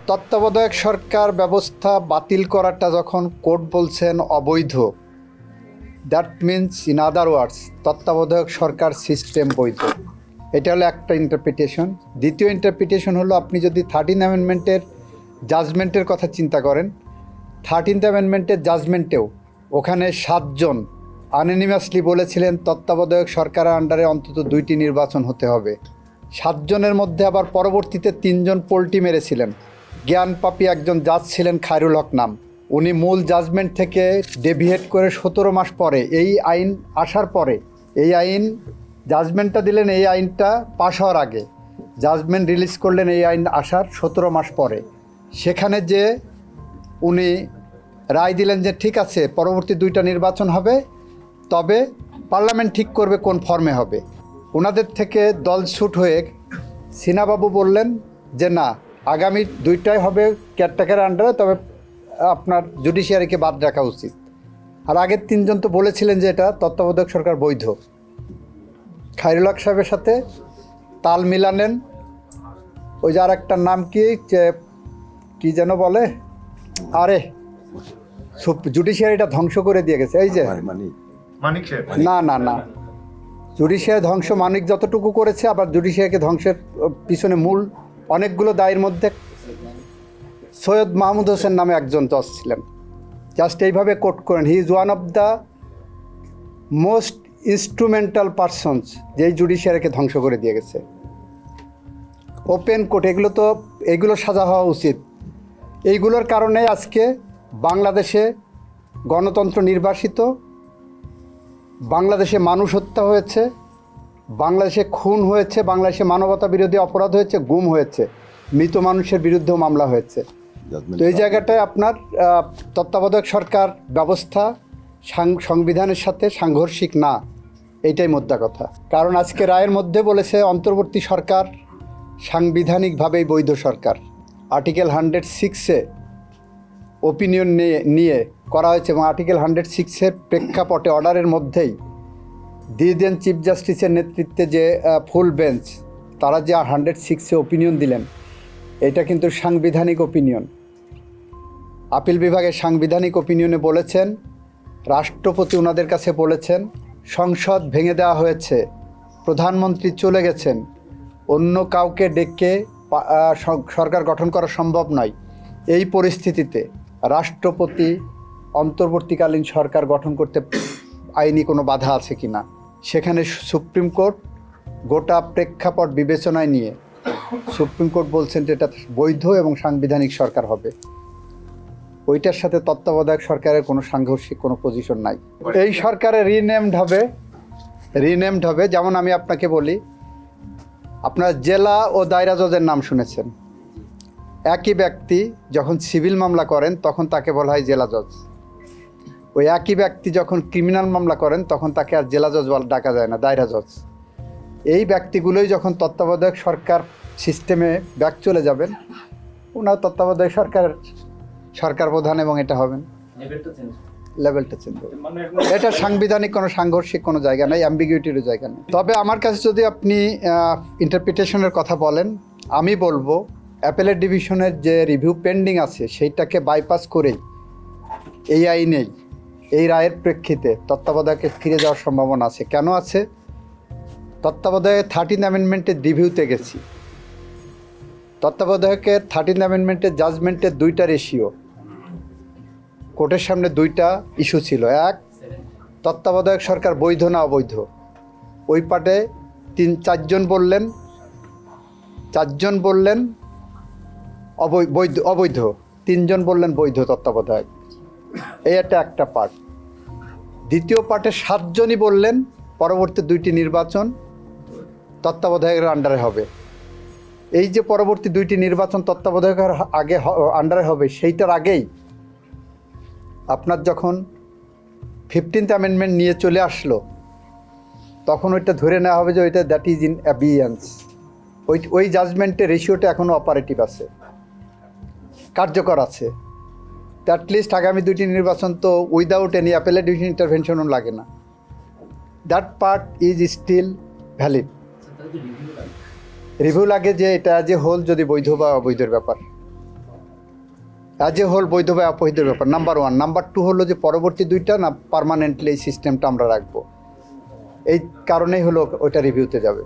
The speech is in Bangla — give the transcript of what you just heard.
তত্ত্বাবধায়ক সরকার ব্যবস্থা বাতিল করাটা যখন কোর্ট বলছেন অবৈধ, দ্যাট মিনস ইন আদার ওয়ার্ডস তত্ত্বাবধায়ক সরকার সিস্টেম বৈধ। এটা হলো একটা ইন্টারপ্রিটেশন। দ্বিতীয় ইন্টারপ্রিটেশন হলো, আপনি যদি 13th অ্যামেন্ডমেন্টের জাজমেন্টের কথা চিন্তা করেন, 13th অ্যামেন্ডমেন্টের জাজমেন্টেও ওখানে 7 জন আনঅ্যানিমাসলি বলেছিলেন তত্ত্বাবধায়ক সরকারের আন্ডারে অন্তত 2টি নির্বাচন হতে হবে। 7 জনের মধ্যে আবার পরবর্তীতে 3 জন পোল্টি মেরেছিলেন। জ্ঞানপাপী একজন জাজ ছিলেন খায়রুল হক নাম, উনি মূল জাজমেন্ট থেকে ডেভিয়েট করে 17 মাস পরে এই আইন আসার পরে, এই আইন জাজমেন্টটা দিলেন এই আইনটা পাশ হওয়ার আগে, জাজমেন্ট রিলিজ করলেন এই আইন আসার 17 মাস পরে। সেখানে যে উনি রায় দিলেন যে ঠিক আছে পরবর্তী 2টা নির্বাচন হবে, তবে পার্লামেন্ট ঠিক করবে কোন ফর্মে হবে। ওনাদের থেকে দলছুট হয়ে সিনহাবাবু বললেন যে না, আগামী 2টাই হবে কেয়ারটেকারের আন্ডারে, তবে আপনার জুডিশিয়ারিকে বাদ রাখা উচিত। আর আগের 3 জন তো বলেছিলেন যে এটা তত্ত্বাবধায়ক সরকার বৈধ। খায়রুল হক সাহেবের সাথে তাল মিলানেন ওই যে আর একটার নাম কি যেন বলে, আরে জুডিশিয়ারিটা ধ্বংস করে দিয়ে গেছে, এই যে না জুডিশিয়ারি ধ্বংস মানিক যতটুকু করেছে, আবার জুডিশিয়ারিকে ধ্বংসের পিছনে মূল অনেকগুলো দায়ের মধ্যে সৈয়দ মাহমুদ হোসেন নামে একজন জজ ছিলেন। জাস্ট এইভাবে কোট করেন, he is one of the most instrumental persons, যেই জুডিশিয়ারিকে ধ্বংস করে দিয়ে গেছে। ওপেন কোর্ট, এগুলো সাজা হওয়া উচিত। এইগুলোর কারণে আজকে বাংলাদেশে গণতন্ত্র নির্বাসিত, বাংলাদেশে মানুষ হত্যা হয়েছে, বাংলাদেশে খুন হয়েছে, বাংলাদেশে মানবতা বিরোধী অপরাধ হয়েছে, গুম হয়েছে, মৃত মানুষের বিরুদ্ধেও মামলা হয়েছে। তো এই জায়গাটায় আপনার তত্ত্বাবধায়ক সরকার ব্যবস্থা সংবিধানের সাথে সাংঘর্ষিক না, এইটাই মোদ্দা কথা। কারণ আজকে রায়ের মধ্যে বলেছে অন্তর্বর্তী সরকার সাংবিধানিকভাবেই বৈধ সরকার। আর্টিকেল 106-এ ওপিনিয়ন নিয়ে করা হয়েছে, এবং আর্টিকেল 106-এর প্রেক্ষাপটে অর্ডারের মধ্যেই দিয়ে দেন চিফ জাস্টিসের নেতৃত্বে যে ফুল বেঞ্চ, তারা যে 106-এ ওপিনিয়ন দিলেন, এটা কিন্তু সাংবিধানিক ওপিনিয়ন। আপিল বিভাগের সাংবিধানিক ওপিনিয়নে বলেছেন, রাষ্ট্রপতি ওনাদের কাছে বলেছেন সংসদ ভেঙে দেওয়া হয়েছে, প্রধানমন্ত্রী চলে গেছেন, অন্য কাউকে ডেকে সরকার গঠন করা সম্ভব নয়। এই পরিস্থিতিতে রাষ্ট্রপতি অন্তর্বর্তীকালীন সরকার গঠন করতে আইনি কোনো বাধা আছে কি না, সেখানে সুপ্রিম কোর্ট গোটা প্রেক্ষাপট বিবেচনায় নিয়ে সুপ্রিম কোর্ট বলছেন যে এটা বৈধ এবং সাংবিধানিক সরকার হবে। ওইটার সাথে তত্ত্বাবধায়ক সরকারের কোনো সাংঘর্ষিক কোনো পজিশন নাই। এই সরকারে রিনেমড হবে। যেমন আমি আপনাকে বলি, আপনার জেলা ও দায়রা জজের নাম শুনেছেন। একই ব্যক্তি যখন সিভিল মামলা করেন তখন তাকে বলা হয় জেলা জজ, ওই একই ব্যক্তি যখন ক্রিমিনাল মামলা করেন তখন তাকে আর জেলা জজ ডাকা যায় না, দায়রা জজ। এই ব্যক্তিগুলোই যখন তত্ত্বাবধায়ক সরকার সিস্টেমে ব্যাক চলে যাবেন, ওনার তত্ত্বাবধায়ক সরকার প্রধান, এবং এটা হবেন লেভেলটা চেঞ্জ হবে। এটা সাংবিধানিক কোনো সাংঘর্ষিক কোনো জায়গা নেই, অ্যাম্বিগুইটিরও জায়গা নেই। তবে আমার কাছে যদি আপনি ইন্টারপ্রিটেশনের কথা বলেন, আমি বলবো অ্যাপেলেট ডিভিশনের যে রিভিউ পেন্ডিং আছে সেইটাকে বাইপাস করেই এই আইনেই এই রায়ের প্রেক্ষিতে তত্ত্বাবধায়কে ফিরে যাওয়ার সম্ভাবনা আছে। কেন আছে? তত্ত্বাবধায়কের 13th অ্যামেন্ডমেন্টের রিভিউতে গেছি। তত্ত্বাবধায়কের 13th অ্যামেন্ডমেন্টের জাজমেন্টের 2টা রেশিও, কোর্টের সামনে 2টা ইস্যু ছিল। এক, তত্ত্বাবধায়ক সরকার বৈধ না অবৈধ। ওই পার্টে 4 জন বললেন অবৈধ, 3 জন বললেন বৈধ তত্ত্বাবধায়ক। এই একটা পার্ট। দ্বিতীয় পার্টে 7 জনই বললেন পরবর্তী 2টি নির্বাচন তত্ত্বাবধায়কের আন্ডারে হবে। এই যে পরবর্তী 2টি নির্বাচন তত্ত্বাবধায়কের আন্ডারে হবে, সেইটার আগেই আপনার যখন 15th অ্যামেন্ডমেন্ট নিয়ে চলে আসলো, তখন ওইটা ধরে নেওয়া হবে যে ওইটা দ্যাট ইজ ইন অ্যাবিয়েন্স। ওই জাজমেন্টের রেশিওটা এখনও অপারেটিভ আছে, কার্যকর আছে। অ্যাটলিস্ট আগামী 2টি নির্বাচন তো উইদাউট এনি অ্যাপেলেট ডিভিশন ইন্টারভেনশনও লাগে না। That part is still valid. Review লাগে যে এটা যে হোল যদি বৈধ বা অবৈধের ব্যাপার। অ্যাজ এ হোল বৈধ বা অবৈধের ব্যাপার নাম্বার 1। নাম্বার 2 হলো যে পরবর্তী 2টা না পার্মানেন্টলি এই সিস্টেমটা আমরা রাখবো, এই কারণেই হলো ওইটা রিভিউতে যাবে।